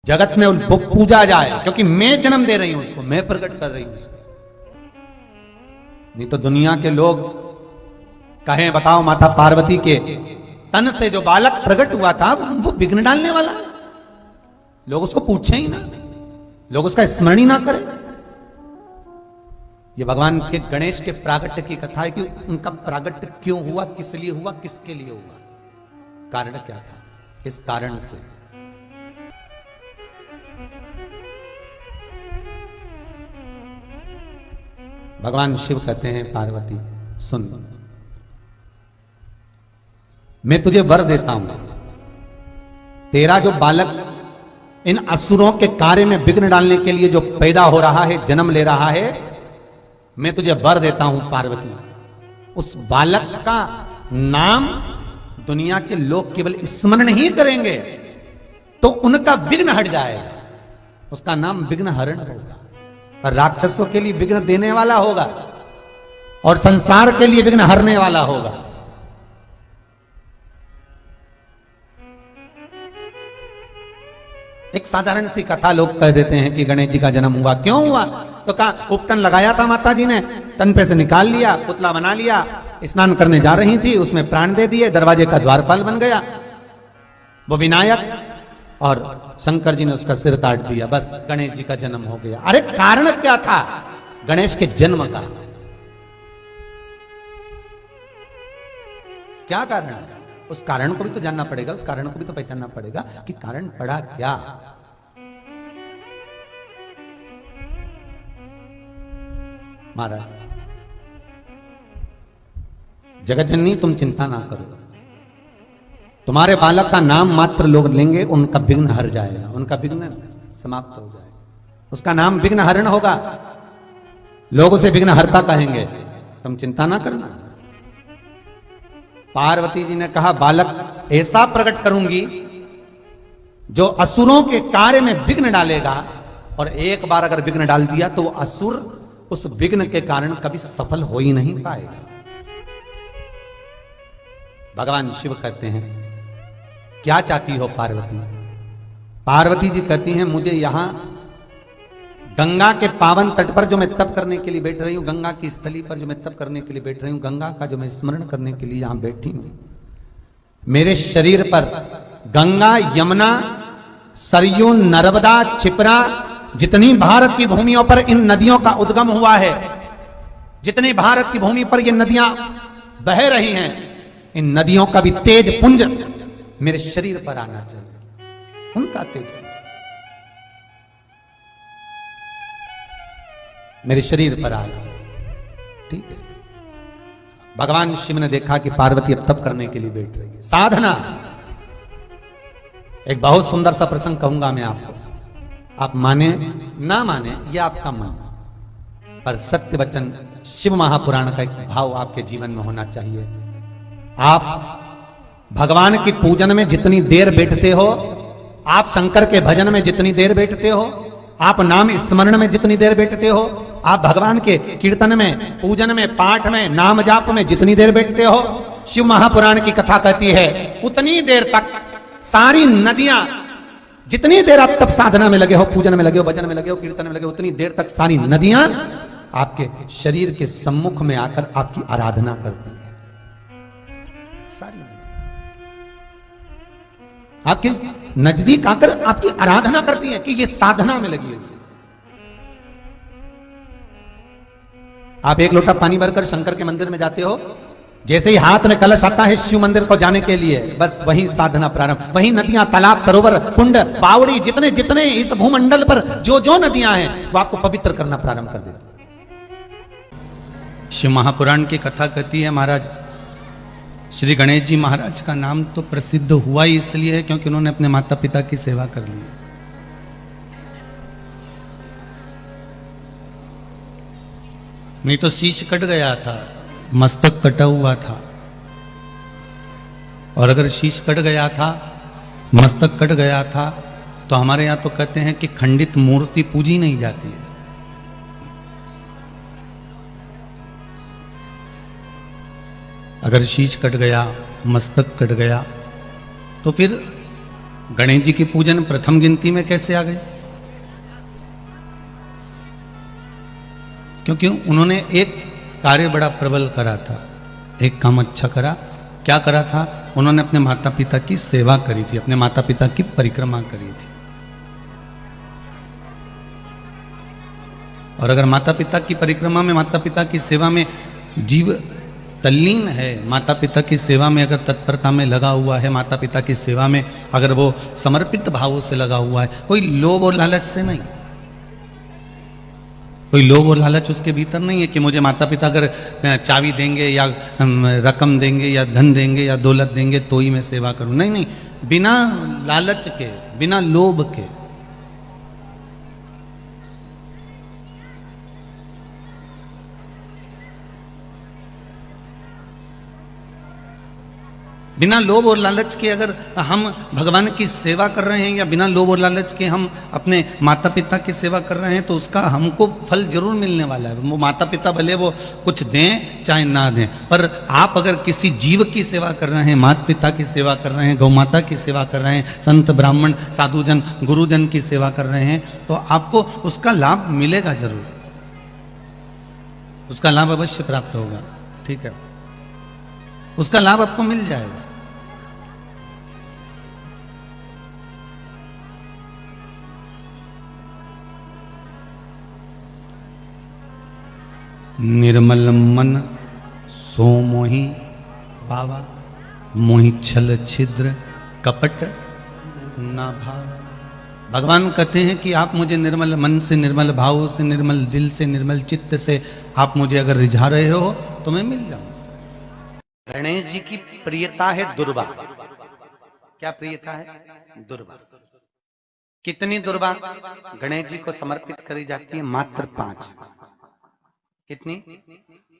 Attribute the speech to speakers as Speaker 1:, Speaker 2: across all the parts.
Speaker 1: जगत में वो पूजा जाए, क्योंकि मैं जन्म दे रही हूं उसको, मैं प्रकट कर रही हूं उसको। नहीं तो दुनिया के लोग कहें, बताओ माता पार्वती के तन से जो बालक प्रकट हुआ था वो विघ्न डालने वाला, लोग उसको पूछे ही ना, लोग उसका स्मरण ही ना करें। ये भगवान के गणेश के प्रागट्य की कथा है कि उनका प्रागट्य क्यों हुआ, किस लिए हुआ, किसके लिए हुआ, कारण क्या था, किस कारण से। भगवान शिव कहते हैं, पार्वती सुन, मैं तुझे वर देता हूं, तेरा जो बालक इन असुरों के कार्य में विघ्न डालने के लिए जो पैदा हो रहा है, जन्म ले रहा है, मैं तुझे वर देता हूं पार्वती, उस बालक का नाम दुनिया के लोग केवल स्मरण ही करेंगे तो उनका विघ्न हट जाएगा, उसका नाम विघ्न हरण होगा, और राक्षसों के लिए विघ्न देने वाला होगा और संसार के लिए विघ्न हरने वाला होगा। एक साधारण सी कथा लोग कह देते हैं कि गणेश जी का जन्म हुआ, क्यों हुआ, तो कहा उपटन लगाया था माता जी ने, तन पे से निकाल लिया, पुतला बना लिया, स्नान करने जा रही थी, उसमें प्राण दे दिए, दरवाजे का द्वारपाल बन गया वो विनायक, और शंकर जी ने उसका सिर काट दिया, बस गणेश जी का जन्म हो गया। अरे कारण क्या था गणेश के जन्म का, क्या कारण है, उस कारण को भी तो जानना पड़ेगा, उस कारण को भी तो पहचानना पड़ेगा कि कारण पड़ा क्या। महाराज, जगत जननी तुम चिंता ना करो, तुम्हारे बालक का नाम मात्र लोग लेंगे, उनका विघ्न हर जाएगा, उनका विघ्न समाप्त हो जाएगा, उसका नाम विघ्न हरण होगा, लोग उसे विघ्न हरता कहेंगे, तुम चिंता ना करना। पार्वती जी ने कहा, बालक ऐसा प्रकट करूंगी जो असुरों के कार्य में विघ्न डालेगा, और एक बार अगर विघ्न डाल दिया तो वो असुर उस विघ्न के कारण कभी सफल हो ही नहीं पाएगा। भगवान शिव कहते हैं, क्या चाहती हो पार्वती। पार्वती जी कहती हैं, मुझे यहां गंगा के पावन तट पर जो मैं तप करने के लिए बैठ रही हूं, गंगा की स्थली पर जो मैं तप करने के लिए बैठ रही हूं, गंगा का जो मैं स्मरण करने के लिए यहां बैठी हूं, मेरे शरीर पर गंगा, यमुना, सरयू, नर्मदा, क्षिप्रा, जितनी भारत की भूमियों पर इन नदियों का उद्गम हुआ है, जितनी भारत की भूमि पर ये नदियां बह रही हैं, इन नदियों का भी तेज पुंज मेरे शरीर पर आना चाहिए, उनका तेज मेरे शरीर पर आए। ठीक है, भगवान शिव ने देखा कि पार्वती अब तप करने के लिए बैठ रही है, साधना। एक बहुत सुंदर सा प्रसंग कहूंगा मैं आपको, आप माने ना माने ये आपका मन, पर सत्य वचन शिव महापुराण का एक भाव आपके जीवन में होना चाहिए। आप भगवान की पूजन में जितनी देर बैठते हो, आप शंकर के भजन में जितनी देर बैठते हो, आप नाम स्मरण में जितनी देर बैठते हो, आप भगवान के कीर्तन में, पूजन में, पाठ में, नाम जाप में जितनी देर बैठते हो, शिव महापुराण की कथा कहती है उतनी देर तक सारी नदियां, जितनी देर आप तब साधना में लगे हो, पूजन में लगे हो, भजन में लगे हो, कीर्तन में लगे हो, उतनी देर तक सारी नदियां आपके शरीर के सम्मुख में आकर आपकी आराधना करती है। सारी नदियां आपके नजदीक आकर आपकी आराधना करती है कि ये साधना में लगी हुई है। आप एक लोटा पानी भरकर शंकर के मंदिर में जाते हो, जैसे ही हाथ में कलश आता है शिव मंदिर को जाने के लिए, बस वहीं साधना प्रारंभ, वहीं नदियां, तालाब, सरोवर, कुंड, बावड़ी, जितने जितने इस भूमंडल पर जो जो नदियां हैं वो आपको पवित्र करना प्रारंभ कर देती है। शिव महापुराण की कथा कहती है, महाराज श्री गणेश जी महाराज का नाम तो प्रसिद्ध हुआ ही इसलिए है क्योंकि उन्होंने अपने माता पिता की सेवा कर ली। नहीं तो शीश कट गया था, मस्तक कटा हुआ था, और अगर शीश कट गया था, मस्तक कट गया था, तो हमारे यहां तो कहते हैं कि खंडित मूर्ति पूजी नहीं जाती है। अगर शीश कट गया, मस्तक कट गया, तो फिर गणेश जी की पूजन प्रथम गिनती में कैसे आ गई? क्योंकि उन्होंने एक कार्य बड़ा प्रबल करा था, एक काम अच्छा करा। क्या करा था? उन्होंने अपने माता पिता की सेवा करी थी, अपने माता पिता की परिक्रमा करी थी। और अगर माता पिता की परिक्रमा में, माता पिता की सेवा में जीव तल्लीन है, माता पिता की सेवा में अगर तत्परता में लगा हुआ है, माता पिता की सेवा में अगर वो समर्पित भावों से लगा हुआ है, कोई लोभ और लालच से नहीं, कोई लोभ और लालच उसके भीतर नहीं है कि मुझे माता पिता अगर चाबी देंगे या रकम देंगे या धन देंगे या दौलत देंगे तो ही मैं सेवा करूं। नहीं नहीं, बिना लालच के, बिना लोभ के। बिना लोभ और लालच के अगर हम भगवान की सेवा कर रहे हैं या बिना लोभ और लालच के हम अपने माता पिता की सेवा कर रहे हैं तो उसका हमको फल जरूर मिलने वाला है। वो माता पिता भले वो कुछ दें चाहे ना दें, पर आप अगर किसी जीव की सेवा कर रहे हैं, माता पिता की सेवा कर रहे हैं, गौ माता की सेवा कर रहे हैं, संत ब्राह्मण साधुजन गुरुजन की सेवा कर रहे हैं, तो आपको उसका लाभ मिलेगा जरूर, उसका लाभ अवश्य प्राप्त होगा। ठीक है, उसका लाभ आपको मिल जाएगा। निर्मल मन सो मोहि पावा, मोहि छल छिद्र कपट ना भाव। भगवान कहते हैं कि आप मुझे निर्मल मन से, निर्मल भाव से, निर्मल दिल से, निर्मल चित्त से आप मुझे अगर रिझा रहे हो तो मैं मिल जाऊं। गणेश जी की प्रियता है दुर्वा। क्या प्रियता है? दुर्वा। कितनी दुर्वा गणेश जी को समर्पित करी जाती है? मात्र 5। कितनी?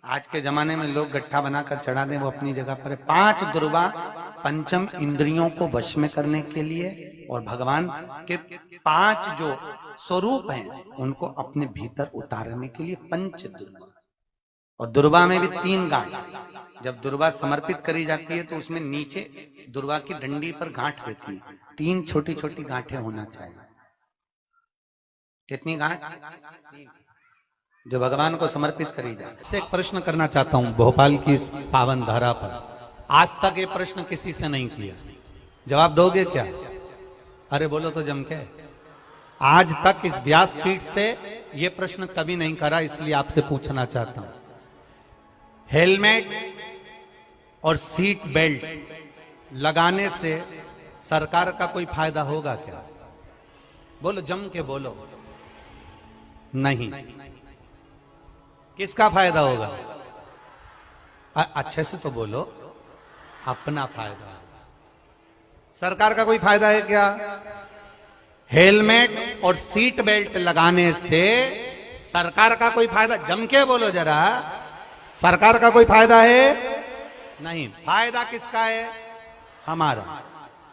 Speaker 1: आज के जमाने में लोग गट्ठा बनाकर चढ़ा दें, वो अपनी जगह पर है। 5 दुर्वा पंचम इंद्रियों को वश में करने के लिए और भगवान के 5 जो स्वरूप हैं उनको अपने भीतर उतारने के लिए 5 दुर्वा। और दुर्वा में भी 3 गांठ। जब दुर्वा समर्पित करी जाती है तो उसमें नीचे दुर्वा की डंडी पर गांठ रहती है, 3 छोटी छोटी गांठें होना चाहिए। कितनी गांठ? जो भगवान को समर्पित करी जाए। से एक प्रश्न करना चाहता हूं भोपाल की इस पावन धारा पर। आज तक ये प्रश्न किसी से नहीं किया, जवाब दोगे क्या? अरे बोलो तो जम के। आज तक इस व्यासपीठ से ये प्रश्न कभी नहीं करा, इसलिए आपसे पूछना चाहता हूं। हेलमेट और सीट बेल्ट लगाने से सरकार का कोई फायदा होगा क्या? बोलो, जम के बोलो। नहीं। किसका फायदा होगा? अच्छे से तो बोलो। अपना फायदा। सरकार का कोई फायदा है क्या? हेलमेट और सीट बेल्ट लगाने से सरकार का कोई फायदा? जम के बोलो जरा। सरकार का कोई फायदा है? नहीं। फायदा किसका है? हमारा।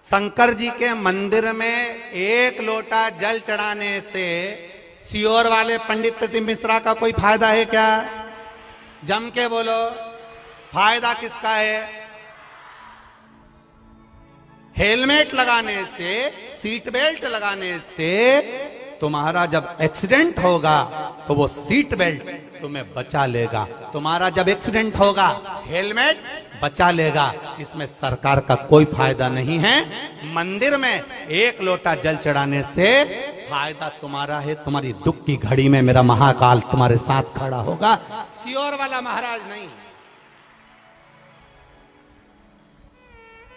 Speaker 1: शंकर जी के मंदिर में 1 लोटा जल चढ़ाने से सीहोर वाले पंडित प्रति मिश्रा का कोई फायदा है क्या? जम के बोलो। फायदा किसका है? हेलमेट लगाने से, सीट बेल्ट लगाने से तुम्हारा जब एक्सीडेंट होगा तो वो सीट बेल्ट तुम्हें बचा लेगा। तुम्हारा जब एक्सीडेंट होगा हेलमेट बचा लेगा। इसमें सरकार का कोई फायदा नहीं है। मंदिर में 1 लोटा जल चढ़ाने से फायदा तुम्हारा है। तुम्हारी दुख की घड़ी में मेरा महाकाल तुम्हारे साथ खड़ा होगा, सीहोर वाला महाराज नहीं।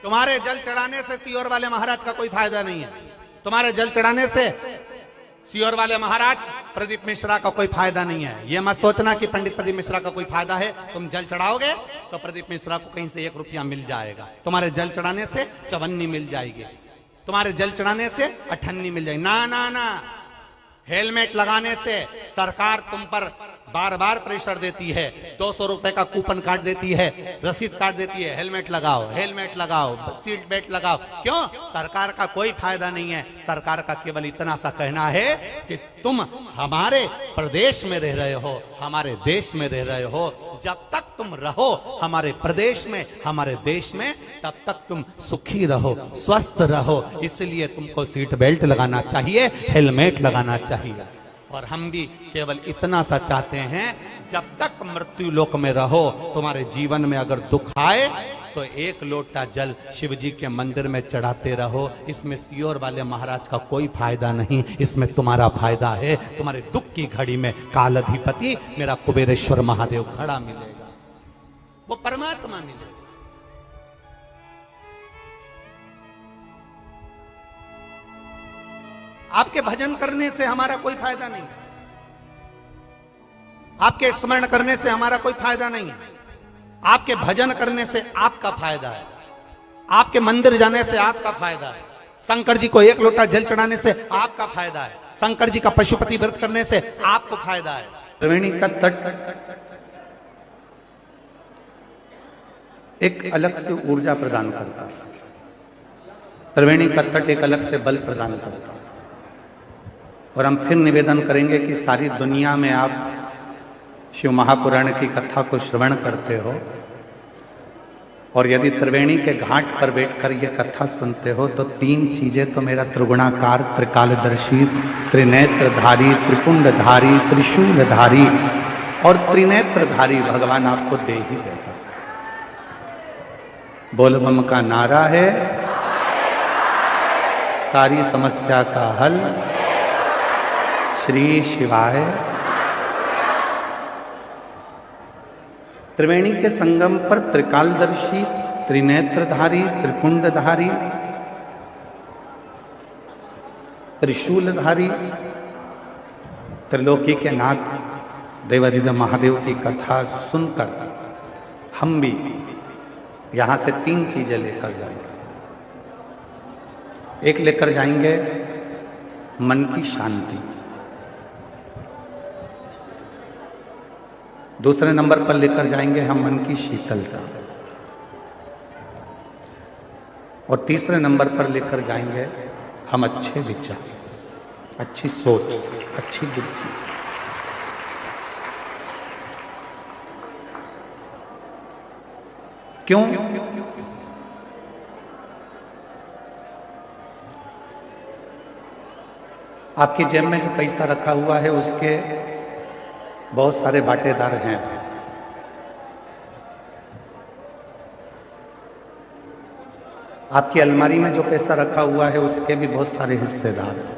Speaker 1: तुम्हारे जल चढ़ाने से सीहोर वाले महाराज का कोई फायदा नहीं है। तुम्हारे जल चढ़ाने से सीहोर वाले महाराज प्रदीप मिश्रा का कोई फायदा नहीं है। यह मत सोचना कि पंडित प्रदीप मिश्रा का कोई फायदा है। तुम जल चढ़ाओगे तो प्रदीप मिश्रा को कहीं से 1 रुपया मिल जाएगा। तुम्हारे जल चढ़ाने से चवन्नी मिल जाएगी, तुम्हारे जल चढ़ाने से अठन्नी मिल जाएगी। ना ना ना। हेलमेट लगाने से सरकार तुम पर बार बार प्रेशर देती है, 200 रुपए का कूपन काट देती है, रसीद काट देती है, हेलमेट लगाओ, हेलमेट लगाओ, सीट बेल्ट लगाओ। क्यों? सरकार का कोई फायदा नहीं है। सरकार का केवल इतना सा कहना है कि तुम हमारे प्रदेश में रह रहे हो, हमारे देश में रह रहे हो, जब तक तुम रहो हमारे प्रदेश में, हमारे देश में, तब तक तुम सुखी रहो, स्वस्थ रहो। इसलिए तुमको सीट बेल्ट लगाना चाहिए, हेलमेट लगाना चाहिए। और हम भी केवल इतना सा चाहते हैं, जब तक मृत्यु लोक में रहो, तुम्हारे जीवन में अगर दुख आए तो एक लोटा जल शिव जी के मंदिर में चढ़ाते रहो। इसमें सियोर वाले महाराज का कोई फायदा नहीं, इसमें तुम्हारा फायदा है। तुम्हारे दुख की घड़ी में काल अधिपति मेरा कुबेरेश्वर महादेव खड़ा मिलेगा, वो परमात्मा मिलेगा। आपके भजन करने से हमारा कोई फायदा नहीं है, आपके स्मरण करने से हमारा कोई फायदा नहीं है। आपके भजन करने से आपका फायदा है, आपके मंदिर जाने से आपका फायदा है, शंकर जी को एक लोटा जल चढ़ाने से आपका फायदा है, शंकर जी का पशुपति व्रत करने से आपको फायदा है। त्रिवेणी का तट एक अलग से ऊर्जा प्रदान करता है, त्रिवेणी का तट एक अलग से बल प्रदान करता है। और हम फिर निवेदन करेंगे कि सारी दुनिया में आप शिव महापुराण की कथा को श्रवण करते हो, और यदि त्रिवेणी के घाट पर बैठकर ये कथा सुनते हो, तो तीन चीजें तो मेरा त्रिगुणाकार, त्रिकालदर्शी, त्रिनेत्रधारी, त्रिपुंडधारी, त्रिशूलधारी और त्रिनेत्रधारी भगवान आपको दे ही देगा। बोल बम का नारा है, सारी समस्या का हल श्री शिवाय। त्रिवेणी के संगम पर त्रिकालदर्शी, त्रिनेत्रधारी, त्रिकुंडधारी, त्रिशूलधारी, त्रिलोकी के नाथ देवाधिदेव महादेव की कथा सुनकर हम भी यहां से तीन चीजें लेकर जाएंगे। एक लेकर जाएंगे मन की शांति, दूसरे नंबर पर लेकर जाएंगे हम मन की शीतलता, और तीसरे नंबर पर लेकर जाएंगे हम अच्छे विचार, अच्छी सोच, अच्छी बुद्धि। क्यों? आपकी जेब में जो पैसा रखा हुआ है उसके बहुत सारे बाटेदार हैं। आपकी अलमारी में जो पैसा रखा हुआ है उसके भी बहुत सारे हिस्सेदार हैं।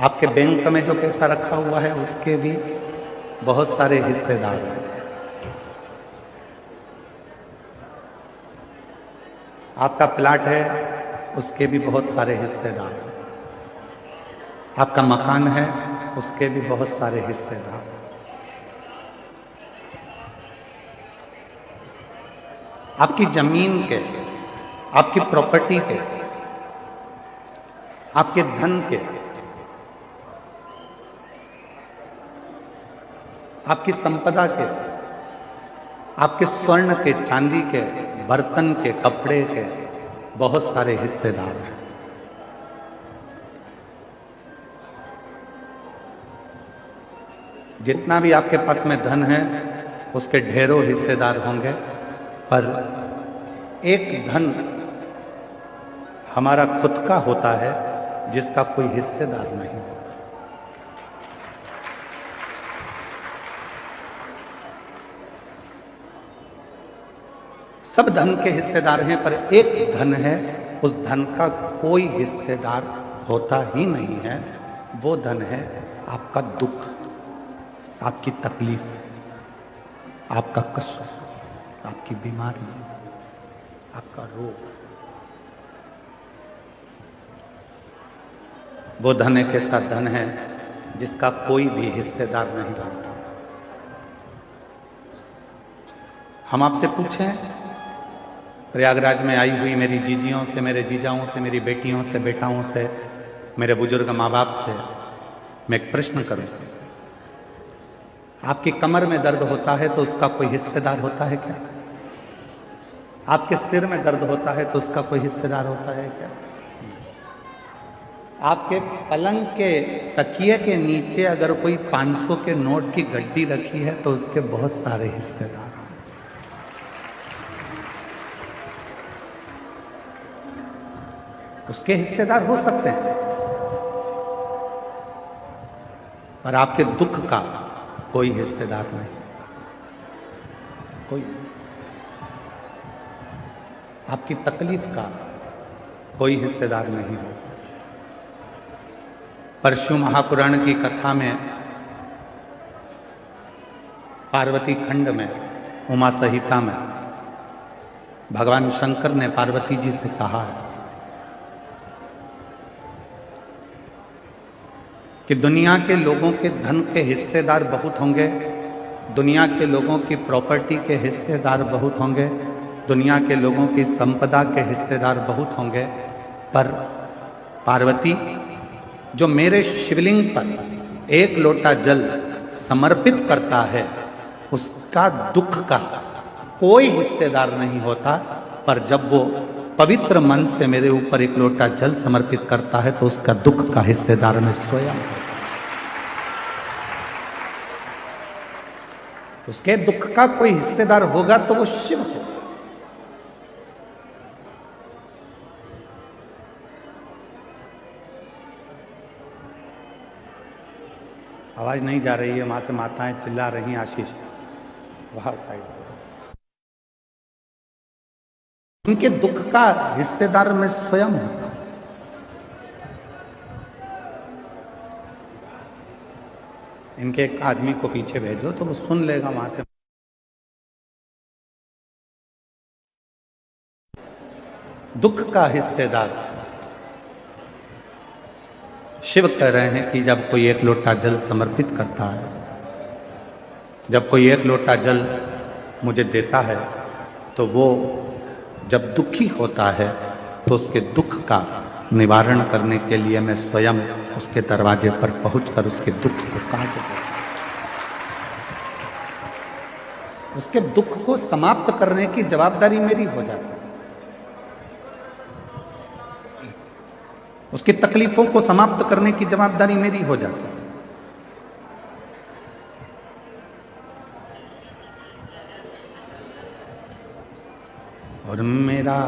Speaker 1: आपके बैंक में जो पैसा रखा हुआ है उसके भी बहुत सारे हिस्सेदार हैं। आपका प्लाट है उसके भी बहुत सारे हिस्सेदार हैं। आपका मकान है उसके भी बहुत सारे हिस्सेदार। आपकी जमीन के, आपकी प्रॉपर्टी के, आपके धन के, आपकी संपदा के, आपके स्वर्ण के, चांदी के, बर्तन के, कपड़े के बहुत सारे हिस्सेदार हैं। जितना भी आपके पास में धन है उसके ढेरों हिस्सेदार होंगे, पर एक धन हमारा खुद का होता है जिसका कोई हिस्सेदार नहीं होता। सब धन के हिस्सेदार हैं, पर एक धन है, उस धन का कोई हिस्सेदार होता ही नहीं है। वो धन है आपका दुख, आपकी तकलीफ, आपका कष्ट, आपकी बीमारी, आपका रोग। वो धन एक ऐसा धन है जिसका कोई भी हिस्सेदार नहीं बनता। हम आपसे पूछें, प्रयागराज में आई हुई मेरी जीजियों से, मेरे जीजाओं से, मेरी बेटियों से, बेटाओं से, मेरे बुजुर्ग माँ बाप से मैं एक प्रश्न करूं। आपकी कमर में दर्द होता है तो उसका कोई हिस्सेदार होता है क्या? आपके सिर में दर्द होता है तो उसका कोई हिस्सेदार होता है क्या? आपके पलंग के तकिए के नीचे अगर कोई 500 के नोट की गड्डी रखी है तो उसके बहुत सारे हिस्सेदार हैं। उसके हिस्सेदार हो सकते हैं, पर आपके दुख का कोई हिस्सेदार नहीं, कोई नहीं। आपकी तकलीफ का कोई हिस्सेदार नहीं हो। परशु महापुराण की कथा में पार्वती खंड में उमा संहिता में भगवान शंकर ने पार्वती जी से कहा है कि दुनिया के लोगों के धन के हिस्सेदार बहुत होंगे, दुनिया के लोगों की प्रॉपर्टी के हिस्सेदार बहुत होंगे, दुनिया के लोगों की संपदा के हिस्सेदार बहुत होंगे, पर पार्वती जो मेरे शिवलिंग पर एक लोटा जल समर्पित करता है उसका दुख का कोई हिस्सेदार नहीं होता, पर जब वो पवित्र मन से मेरे ऊपर एक लोटा जल समर्पित करता है तो उसका दुख का हिस्सेदार मैं स्वयं। उसके दुख का कोई हिस्सेदार होगा तो वो शिव होगा। आवाज नहीं जा रही है, वहां से माताएं चिल्ला रही हैं। आशीष वहां साइड, उनके दुख का हिस्सेदार मैं स्वयं हूं। इनके एक आदमी को पीछे भेजो तो वो सुन लेगा वहां से। दुख का हिस्सेदार शिव कह रहे हैं कि जब कोई एक लोटा जल समर्पित करता है, जब कोई एक लोटा जल मुझे देता है, तो वो जब दुखी होता है तो उसके दुख का निवारण करने के लिए मैं स्वयं उसके दरवाजे पर पहुंचकर उसके दुख को काट देता हूं। उसके दुख को समाप्त करने की जवाबदारी मेरी हो जाती है। उसकी तकलीफों को समाप्त करने की जवाबदारी मेरी हो जाती है। और मेरा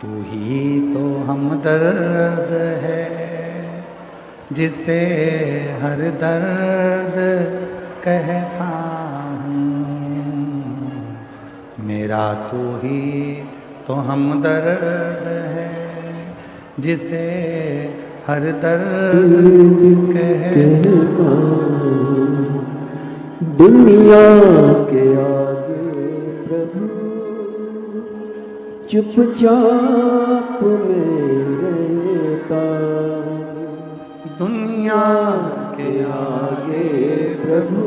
Speaker 1: तू ही तो हमदर्द है जिसे हर दर्द कहता हूँ। मेरा तू ही तो हमदर्द है जिसे हर दर्द कहता हूँ।
Speaker 2: दुनिया के आगे प्रभु चुपचाप में रहता।
Speaker 1: दुनिया के आगे
Speaker 2: प्रभु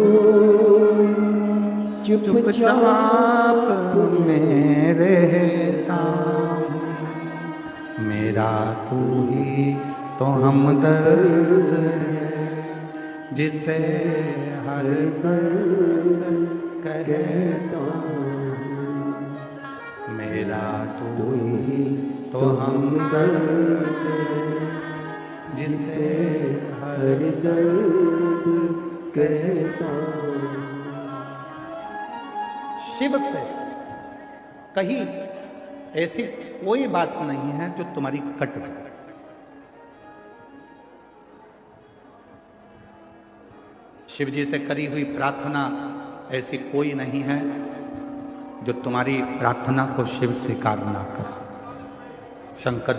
Speaker 2: चुपचाप
Speaker 1: में रहता। मेरा तू ही तो हमदर्द है जिसे हर दर्द कहता हूँ। मेरा तू ही तो हमदर्द है जिसे हर दर्द कहता हूँ। शिव से कहीं ऐसी कोई बात नहीं है जो तुम्हारी कट जाए। शिव जी से करी हुई प्रार्थना ऐसी कोई नहीं है जो तुम्हारी प्रार्थना को शिव स्वीकार ना करे। शंकर